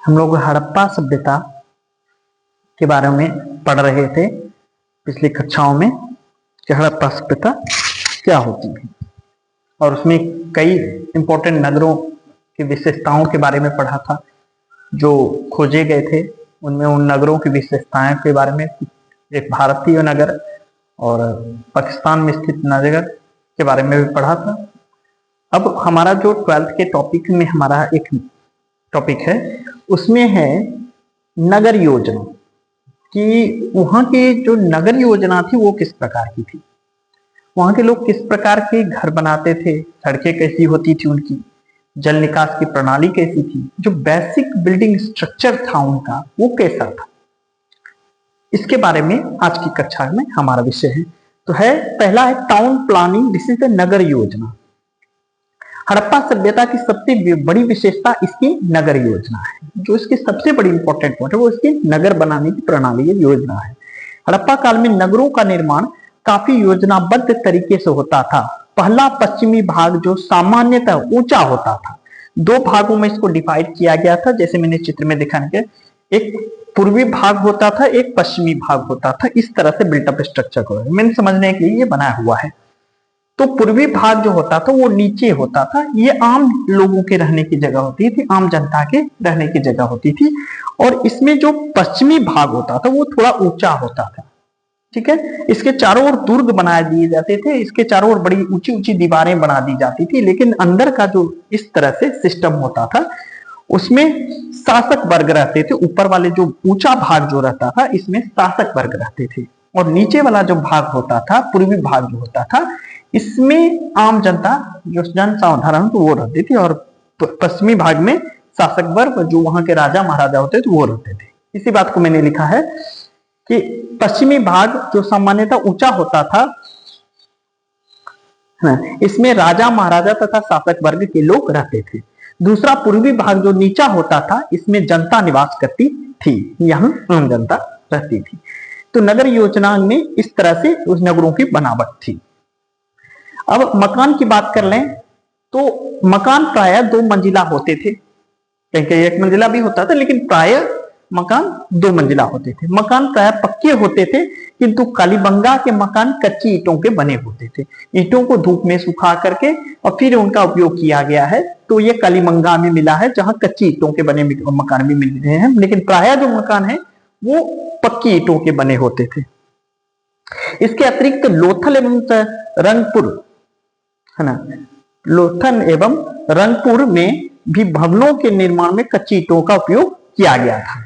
हम लोग हड़प्पा सभ्यता के बारे में पढ़ रहे थे पिछली कक्षाओं में कि हड़प्पा सभ्यता क्या होती है, और उसमें कई इंपॉर्टेंट नगरों की विशेषताओं के बारे में पढ़ा था जो खोजे गए थे। उनमें उन नगरों की विशेषताएं के बारे में, एक भारतीय नगर और पाकिस्तान में स्थित नगर के बारे में भी पढ़ा था। अब हमारा जो 12th के टॉपिक में हमारा एक टॉपिक है, उसमें है नगर योजना, कि वहां की जो नगर योजना थी वो किस प्रकार की थी, वहां के लोग किस प्रकार के घर बनाते थे, सड़कें कैसी होती थी, उनकी जल निकास की प्रणाली कैसी थी, जो बेसिक बिल्डिंग स्ट्रक्चर था उनका वो कैसा था, इसके बारे में आज की कक्षा में हमारा विषय है। तो है पहला है town planning, this is the नगर योजना। हड़प्पा सभ्यता की सबसे बड़ी विशेषता इसकी नगर योजना है। जो इसकी सबसे बड़ी इंपॉर्टेंट पॉइंट है वो इसकी नगर बनाने की प्रणाली योजना है। हड़प्पा काल में नगरों का निर्माण काफी योजनाबद्ध तरीके से होता था। पहला पश्चिमी भाग जो सामान्यतः ऊंचा होता था, दो भागों में इसको डिवाइड किया गया था, जैसे मैंने चित्र में दिखाने के, एक पूर्वी भाग होता था, एक पश्चिमी भाग होता था। इस तरह से बिल्टअप स्ट्रक्चर को मैंने समझने के लिए ये बनाया हुआ है। तो पूर्वी भाग जो होता था वो नीचे होता था, ये आम लोगों के रहने की जगह होती थी, आम जनता के रहने की जगह होती थी। और इसमें जो पश्चिमी भाग होता था वो थोड़ा ऊंचा होता था, ठीक है। इसके चारों ओर दुर्ग बनाए दिए जाते थे, इसके चारों ओर बड़ी ऊंची ऊंची दीवारें बना दी जाती थी, लेकिन अंदर का जो इस तरह से सिस्टम होता था उसमें शासक वर्ग रहते थे। ऊपर वाले जो ऊंचा भाग जो रहता था इसमें शासक वर्ग रहते थे, और नीचे वाला जो भाग होता था, पूर्वी भाग जो होता था, इसमें आम जनता जो जन साधारण वो रहती थी, और पश्चिमी भाग में शासक वर्ग जो वहां के राजा महाराजा होते थे वो रहते थे। इसी बात को मैंने लिखा है कि पश्चिमी भाग जो सामान्यतः ऊंचा होता था, इसमें राजा महाराजा तथा शासक वर्ग के लोग रहते थे। दूसरा पूर्वी भाग जो नीचा होता था, इसमें जनता निवास करती थी, यहाँ आम जनता रहती थी। तो नगर योजना में इस तरह से उस नगरों की बनावट थी। अब मकान की बात कर लें तो मकान प्रायः 2 मंजिला होते थे, कहीं 1 मंजिला भी होता था, लेकिन प्रायः मकान 2 मंजिला होते थे। मकान प्रायः पक्के होते थे, किंतु कालीबंगा के मकान कच्ची ईंटों के बने होते थे। ईंटों को धूप में सुखा करके और फिर उनका उपयोग किया गया है, तो ये कालीबंगा में मिला है, जहां कच्ची ईंटों के बने मकान भी मिल रहे हैं, लेकिन प्रायः जो मकान है वो पक्की ईंटों के बने होते थे। इसके अतिरिक्त लोथल एवं रंगपुर, है ना, लोथल एवं रंगपुर में भी भवनों के निर्माण में कच्ची ईंटों का उपयोग किया गया था।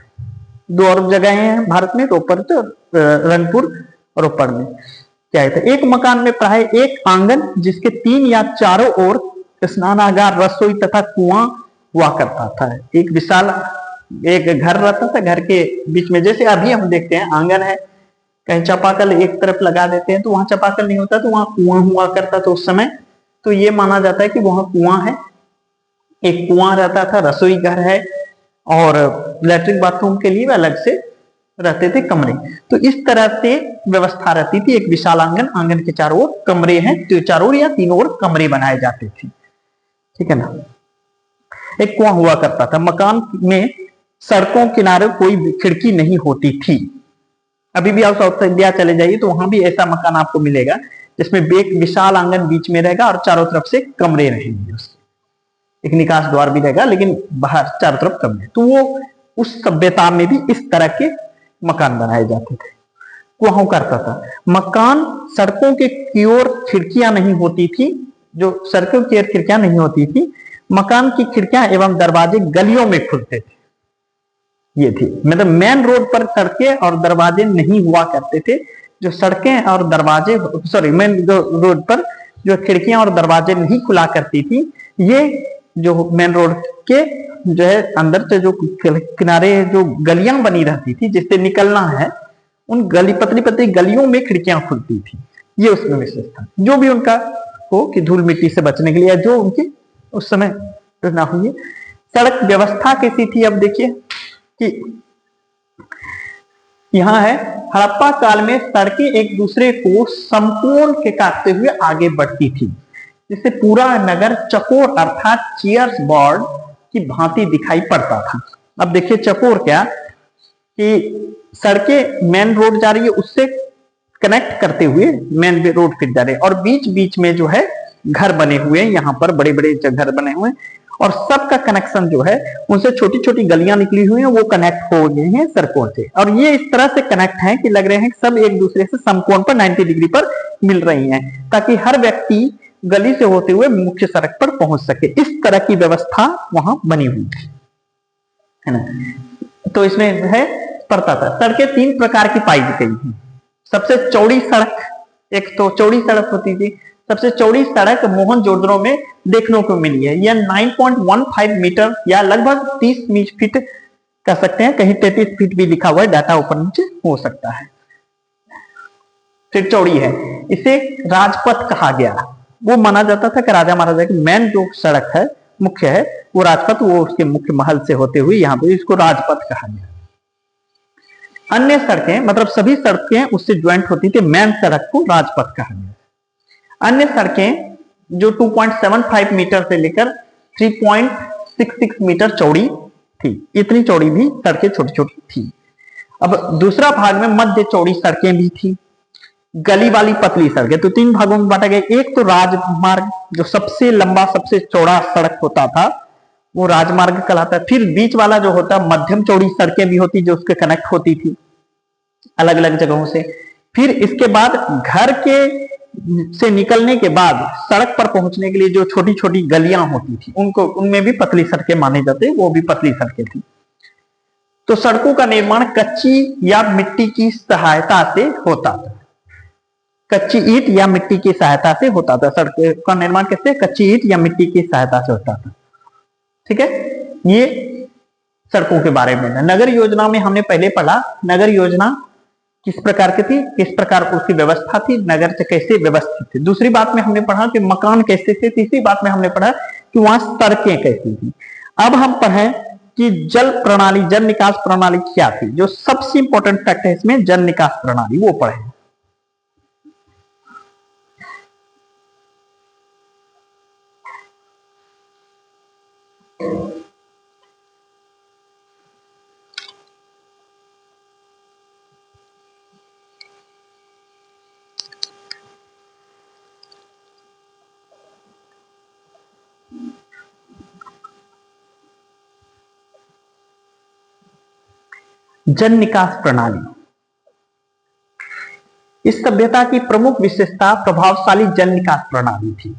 2 और जगह हैं भारत में, रोपड़ तो रंगपुर, रोपड़ में क्या है, एक मकान में प्राय एक आंगन जिसके 3 या चारों ओर स्नानागार, रसोई तथा कुआं हुआ करता था। एक विशाल एक घर रहता था, घर के बीच में, जैसे अभी हम देखते हैं आंगन है, कहीं चापाकल एक तरफ लगा देते हैं तो वहां चापाकल नहीं होता, तो वहां कुआं हुआ करता था उस समय। तो ये माना जाता है कि वहां कुआं है, एक कुआं रहता था, रसोई घर है, और लैट्रिन बाथरूम के लिए अलग से रहते थे कमरे। तो इस तरह से व्यवस्था रहती थी। एक विशाल आंगन, आंगन के चारों ओर कमरे हैं, तो चारों ओर या तीनों ओर कमरे बनाए जाते थे, ठीक है ना। एक कुआं हुआ करता था। मकान में सड़कों किनारे कोई खिड़की नहीं होती थी। अभी भी आप साउथ इंडिया चले जाइए तो वहां भी ऐसा मकान आपको मिलेगा जिसमें एक विशाल आंगन बीच में रहेगा और चारों तरफ से कमरे रहेंगे, उसके एक निकास द्वार भी रहेगा, लेकिन बाहर चारों तरफ कमरे। तो वो उस सभ्यता में भी इस तरह के मकान बनाए जाते थे, कुआं करता था। मकान सड़कों के की ओर खिड़कियां नहीं होती थी, जो सड़कों की ओर खिड़कियां नहीं होती थी, मकान की खिड़कियां एवं दरवाजे गलियों में खुलते थे। ये थी, मतलब मेन रोड पर सड़कें और दरवाजे नहीं हुआ करते थे। जो सड़कें और दरवाजे, सॉरी, मेन रोड पर जो खिड़कियां और दरवाजे नहीं खुला करती थी, ये जो मेन रोड के जो है अंदर से जो किनारे जो गलियां बनी रहती थी जिससे निकलना है, उन गली पतली पतली गलियों में खिड़कियां खुलती थी। ये उसमें विशेष था, जो भी उनका हो कि धूल मिट्टी से बचने के लिए, जो उनकी उस समय ना हुई। सड़क व्यवस्था कैसी थी, अब देखिए कि यहां है, हड़प्पा काल में सड़कें एक दूसरे को समकोण के काटते हुए आगे बढ़ती थी, जिससे पूरा नगर चकोर अर्थात चीयर्स बोर्ड की भांति दिखाई पड़ता था। अब देखिए चकोर क्या कि सड़कें मेन रोड जा रही है, उससे कनेक्ट करते हुए मेन रोड फिर जा रहे हैं, और बीच बीच में जो है घर बने हुए हैं, यहाँ पर बड़े बड़े घर बने हुए हैं, और सबका कनेक्शन जो है उनसे छोटी छोटी गलियां निकली हुई हैं, वो कनेक्ट हो गए हैं सड़कों से, और ये इस तरह से कनेक्ट हैं कि लग रहे हैं कि सब एक दूसरे से समकोण पर 90 डिग्री पर मिल रही हैं, ताकि हर व्यक्ति गली से होते हुए मुख्य सड़क पर पहुंच सके। इस तरह की व्यवस्था वहां बनी हुई थी, है ना। तो इसमें है पड़ता था। सड़कें 3 प्रकार की पाई गई हैं। सबसे चौड़ी सड़क, एक तो चौड़ी सड़क होती थी, सबसे चौड़ी सड़क मोहनजोदड़ो में देखने को मिली है। यह 9.15 मीटर या लगभग 30 फीट कह सकते हैं, कहीं 33 फीट भी लिखा हुआ है, डाटा ऊपर नीचे हो सकता है। फिर चौड़ी है, इसे राजपथ कहा गया। वो माना जाता था कि राजा महाराजा की मेन जो सड़क है मुख्य है वो राजपथ, वो उसके मुख्य महल से होते हुए यहाँ पे इसको राजपथ कहा गया। अन्य सड़कें मतलब सभी सड़कें उससे ज्वाइंट होती थी, मेन सड़क को राजपथ कहा गया। अन्य सड़कें जो 2.75 मीटर से लेकर 3.66 मीटर चौड़ी थी, इतनी चौड़ी भी सड़कें छोटी छोटी थी। अब दूसरा भाग में मध्य चौड़ी सड़कें भी थी, गली वाली पतली सड़कें। तो 3 भागों में बांटा गया। एक तो राजमार्ग, जो सबसे लंबा सबसे चौड़ा सड़क होता था वो राजमार्ग कहलाता है। फिर बीच वाला जो होता मध्यम चौड़ी सड़कें भी होती जो उसके कनेक्ट होती थी अलग अलग जगहों से। फिर इसके बाद घर के से निकलने के बाद सड़क पर पहुंचने के लिए जो छोटी छोटी गलियां होती थी उनको, उनमें भी पतली सड़कें माने जाते, वो भी पतली सड़कें थी। तो सड़कों का निर्माण कच्ची या मिट्टी की सहायता से होता था, कच्ची ईंट या मिट्टी की सहायता से होता था। सड़क का निर्माण कैसे? कच्ची ईंट या मिट्टी की सहायता से होता था। ठीक है, ये सड़कों के बारे में। नगर योजना में हमने पहले पढ़ा नगर योजना किस प्रकार की थी, किस प्रकार उसकी व्यवस्था थी, नगर से कैसे व्यवस्थित थे। दूसरी बात में हमने पढ़ा कि मकान कैसे थे। तीसरी बात में हमने पढ़ा कि वहां सड़कें कैसी थी। अब हम पढ़े कि जल प्रणाली, जल निकास प्रणाली क्या थी। जो सबसे इंपॉर्टेंट फैक्ट है इसमें जल निकास प्रणाली, वो पढ़े। जल निकास प्रणाली इस सभ्यता की प्रमुख विशेषता प्रभावशाली जल निकास प्रणाली थी।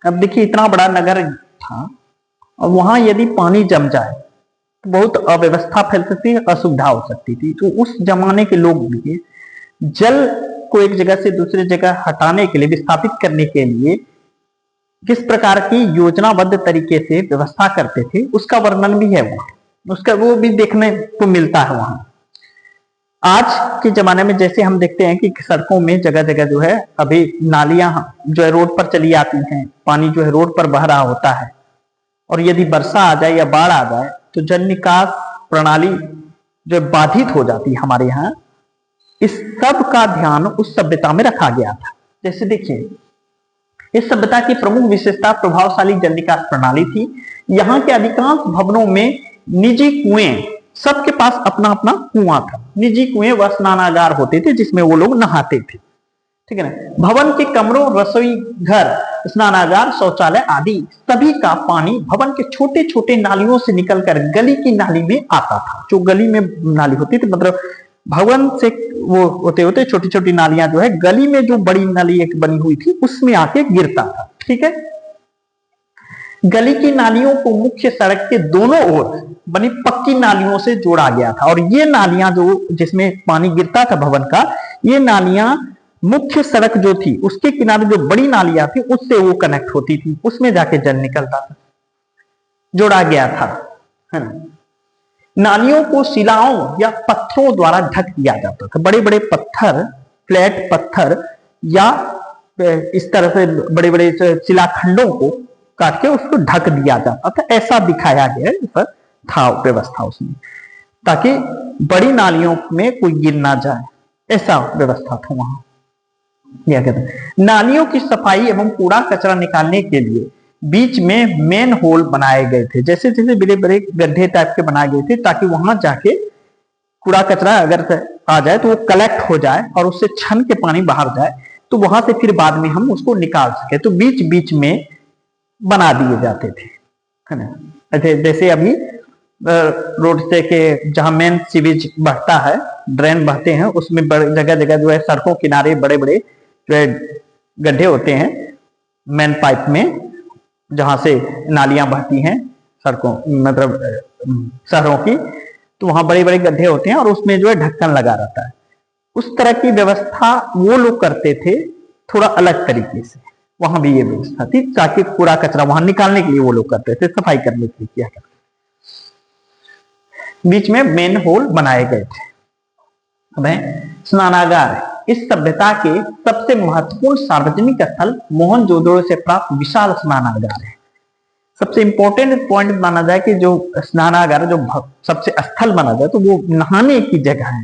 अब देखिए इतना बड़ा नगर था और वहां यदि पानी जम जाए तो बहुत अव्यवस्था फैल सकती है, असुविधा हो सकती थी। तो उस जमाने के लोग भी जल को एक जगह से दूसरी जगह हटाने के लिए, विस्थापित करने के लिए किस प्रकार की योजनाबद्ध तरीके से व्यवस्था करते थे उसका वर्णन भी है वहां, उसका वो भी देखने को मिलता है वहां। आज के जमाने में जैसे हम देखते हैं कि सड़कों में जगह जगह जो है अभी नालियां जो है रोड पर चली आती हैं, पानी जो है रोड पर बह रहा होता है, और यदि वर्षा आ जाए या बाढ़ आ जाए तो जल निकास प्रणाली जो बाधित हो जाती है हमारे यहाँ। इस सब का ध्यान उस सभ्यता में रखा गया था। जैसे देखिए इस सभ्यता की प्रमुख विशेषता प्रभावशाली जल निकास प्रणाली थी। यहाँ के अधिकांश भवनों में निजी कुएं, सबके पास अपना अपना कुआं था। निजी कुएं व स्नानागार होते थे जिसमें वो लोग नहाते थे। ठीक है ना। भवन के कमरों, रसोई घर, स्नानागार, शौचालय आदि सभी का पानी भवन के छोटे छोटे नालियों से निकलकर गली की नाली में आता था। जो गली में नाली होती थी, मतलब भवन से वो होते होते छोटी छोटी नालियां जो है गली में जो बड़ी नाली एक बनी हुई थी उसमें आके गिरता था। ठीक है। गली की नालियों को मुख्य सड़क के दोनों ओर बनी पक्की नालियों से जोड़ा गया था, और ये नालियां जो जिसमें पानी गिरता था भवन का, ये नालियां मुख्य सड़क जो थी उसके किनारे जो बड़ी नालियां थी उससे वो कनेक्ट होती थी, उसमें जाके जल निकलता था, जोड़ा गया था, है ना। नालियों को शिलाओं या पत्थरों द्वारा ढक दिया जाता था। बड़े बड़े पत्थर, फ्लैट पत्थर या इस तरह से बड़े बड़े शिलाखंडों को काट के उसको ढक दिया जाता था। ऐसा दिखाया गया है, था व्यवस्था उसमें, ताकि बड़ी नालियों में कोई गिर ना जाए, ऐसा व्यवस्था था वहां। क्या कहते हैं, नालियों की सफाई एवं कूड़ा कचरा निकालने के लिए बीच में मेन होल बनाए गए थे, जैसे जैसे बड़े बड़े गड्ढे टाइप के बनाए गए थे, ताकि वहां जाके कूड़ा कचरा अगर आ जाए तो वो कलेक्ट हो जाए और उससे छन के पानी बाहर जाए, तो वहां से फिर बाद में हम उसको निकाल सके। तो बीच बीच में बना दिए जाते थे, है ना। जैसे अभी रोड से के जहां मेन सीवेज बहता है, ड्रेन बहते हैं, उसमें जगह जगह जो है सड़कों किनारे बड़े बड़े जो है गड्ढे होते हैं मेन पाइप में, जहां से नालियां बहती हैं सड़कों मतलब शहरों की, तो वहां बड़े बड़े गड्ढे होते हैं और उसमें जो है ढक्कन लगा रहता है। उस तरह की व्यवस्था वो लोग करते थे थोड़ा अलग तरीके से। वहां भी ये व्यवस्था थी ताकि कूड़ा कचरा वहां निकालने के लिए वो लोग करते थे, सफाई करने के लिए किया करते। बीच में मेन होल बनाए गए थे। स्नानागार इस सभ्यता के सबसे महत्वपूर्ण सार्वजनिक स्थल मोहनजोदड़ो से प्राप्त विशाल स्नानागार है। सबसे इंपॉर्टेंट पॉइंट माना जाए कि जो स्नानागार जो सबसे स्थल माना जाए तो वो नहाने की जगह है,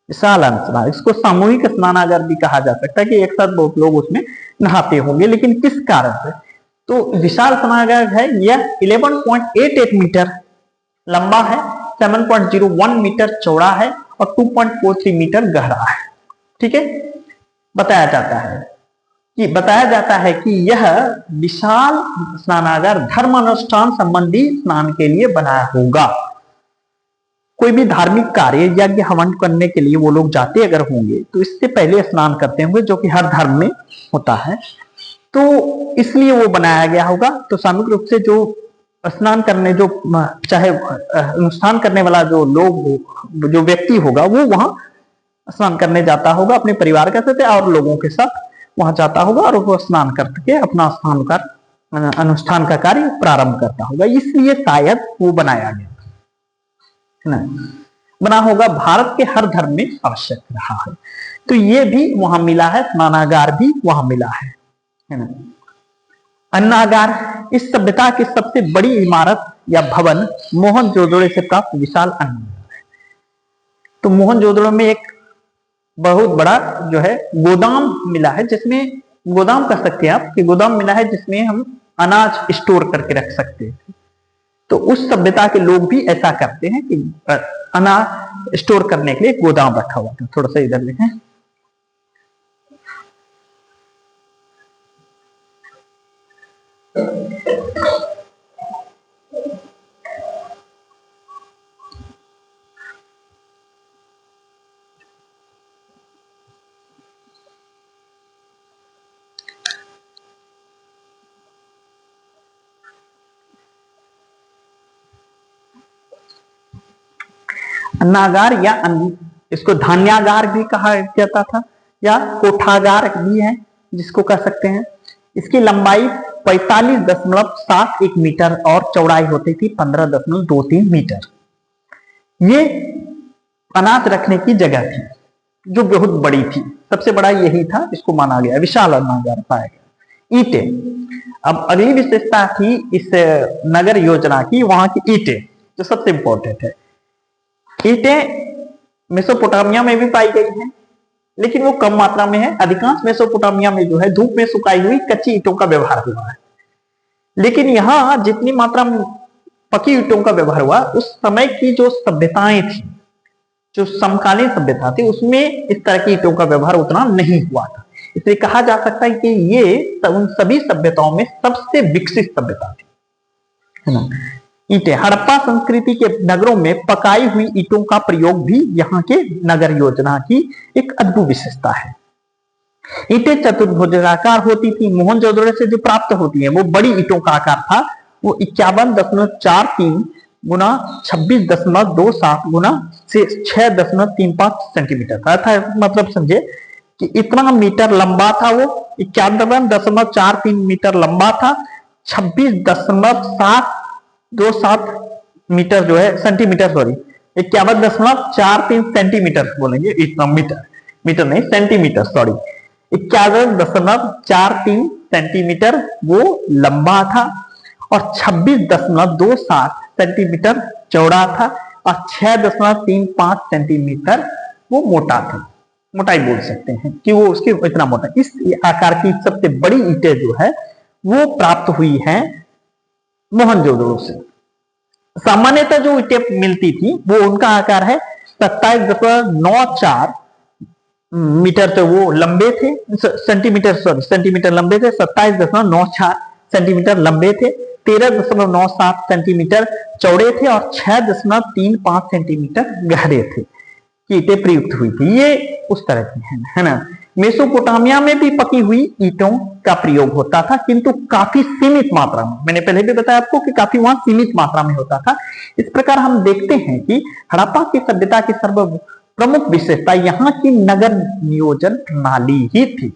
विशाल स्नान। इसको सामूहिक स्नानागार भी कहा जा सकता है कि एक साथ बहुत लोग उसमें नहाते होंगे, लेकिन किस कारण से? तो विशाल स्नानागार है, यह 11.88 मीटर लंबा है, 7.01 मीटर चौड़ा है और 2.43 मीटर गहरा है। ठीक है, बताया जाता है कि यह विशाल स्नानागार धर्म अनुष्ठान संबंधी स्नान के लिए बनाया होगा। कोई भी धार्मिक कार्य यज्ञ हवन करने के लिए वो लोग जाते अगर होंगे तो इससे पहले स्नान करते होंगे, जो कि हर धर्म में होता है, तो इसलिए वो बनाया गया होगा। तो सामूहिक रूप से जो स्नान करने जो चाहे अनुष्ठान करने वाला जो लोग हो, जो व्यक्ति होगा, वो वहां स्नान करने जाता होगा अपने परिवार के साथ और लोगों के साथ वहां जाता होगा और वो स्नान करके अपना स्नान का अनुष्ठान का कार्य प्रारंभ करता होगा। इसलिए शायद वो बनाया गया है ना, बना होगा। भारत के हर धर्म में आवश्यक रहा है, तो ये भी वहां मिला है, स्नानागार भी वहां मिला है ना। अन्नागार इस सभ्यता की सबसे बड़ी इमारत या भवन मोहनजोदड़ो से प्राप्त विशाल अन्नागार है। तो मोहनजोदड़ो में एक बहुत बड़ा जो है गोदाम मिला है, जिसमें गोदाम कह सकते हैं आप कि गोदाम मिला है जिसमें हम अनाज स्टोर करके रख सकते हैं। तो उस सभ्यता के लोग भी ऐसा करते हैं कि अनाज स्टोर करने के लिए गोदाम रखा हुआ था। थोड़ा सा इधर देखें, अन्नागार या इसको धान्यागार भी कहा जाता था या कोठागार भी है जिसको कह सकते हैं। इसकी लंबाई 45.71 मीटर और चौड़ाई होती थी 15.23 मीटर। ये अनाज रखने की जगह थी जो बहुत बड़ी थी, सबसे बड़ा यही था, इसको माना गया विशाल अन्नागार पाया गया। ईंटें, अब अगली विशेषता थी इस नगर योजना की, वहां की ईंटें जो सबसे इंपॉर्टेंट है। ईंटें मेसोपोटामिया में भी पाई गई हैं, लेकिन वो कम मात्रा में है। अधिकांश मेसोपोटामिया में जो है धूप में सुखाई हुई कच्ची ईंटों का व्यवहार हुआ है, लेकिन यहाँ जितनी मात्रा में पकी ईंटों का व्यवहार हुआ, उस समय की जो सभ्यताएं थी, जो समकालीन सभ्यता थी, उसमें इस तरह की ईंटों का व्यवहार उतना नहीं हुआ था। इसलिए कहा जा सकता है कि ये उन सभी सभ्यताओं में सबसे विकसित सभ्यता थी, है ना। ईंटें, हड़प्पा संस्कृति के नगरों में पकाई हुई ईंटों का प्रयोग भी यहाँ के नगर योजना की एक अद्भुत विशेषता है। ईंटें चतुर्भुजाकार होती थी। मोहनजोदड़ो से जो प्राप्त होती है वो बड़ी ईंटों का आकार था, वो 51.43 गुना 26.27 गुना से 6.35 सेंटीमीटर था। मतलब समझे कि इतना मीटर लंबा था, वो 51.43 मीटर लंबा था, 26.727 मीटर जो है सेंटीमीटर, सॉरी 51.43 सेंटीमीटर बोलेंगे, इतना मीटर नहीं सेंटीमीटर, सॉरी 51.43 सेंटीमीटर वो लंबा था और 26.27 सेंटीमीटर चौड़ा था और 6.35 सेंटीमीटर वो मोटा था। मोटाई बोल सकते हैं कि वो उसके इतना मोटा। इस आकार की सबसे बड़ी ईंटें जो है वो प्राप्त हुई हैं मोहनजोदड़ो से। सामान्यतः जो ईंटें मिलती थी वो उनका आकार है 27.94 मीटर, तो वो लंबे थे, सेंटीमीटर लंबे थे, 27.94 सेंटीमीटर लंबे थे, 13.97 सेंटीमीटर चौड़े थे और 6.35 सेंटीमीटर गहरे थे कि ईंटें प्रयुक्त हुई थी। ये उस तरह की है ना। मेसोपोटामिया में भी पकी हुई ईंटों का प्रयोग होता था, किंतु काफी सीमित मात्रा में। मैंने पहले भी बताया आपको कि काफी वहां सीमित मात्रा में होता था। इस प्रकार हम देखते हैं कि हड़प्पा की सभ्यता की सर्व प्रमुख विशेषता यहाँ की नगर नियोजन प्रणाली ही थी।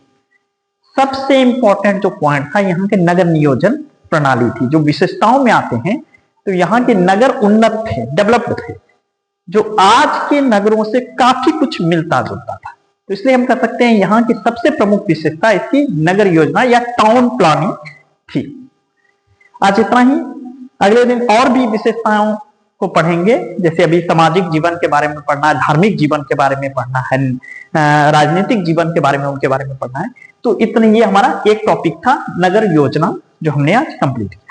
सबसे इंपॉर्टेंट जो पॉइंट था यहाँ के नगर नियोजन प्रणाली थी। जो विशेषताओं में आते हैं तो यहाँ के नगर उन्नत थे, डेवलप्ड थे, जो आज के नगरों से काफी कुछ मिलता जुलता था। तो इसलिए हम कह सकते हैं यहाँ की सबसे प्रमुख विशेषता इसकी नगर योजना या टाउन प्लानिंग थी। आज इतना ही। अगले दिन और भी विशेषताओं को पढ़ेंगे, जैसे अभी सामाजिक जीवन के बारे में पढ़ना है, धार्मिक जीवन के बारे में पढ़ना है, राजनीतिक जीवन के बारे में, उनके बारे में पढ़ना है। तो इतना ये हमारा एक टॉपिक था नगर योजना जो हमने आज कंप्लीट किया।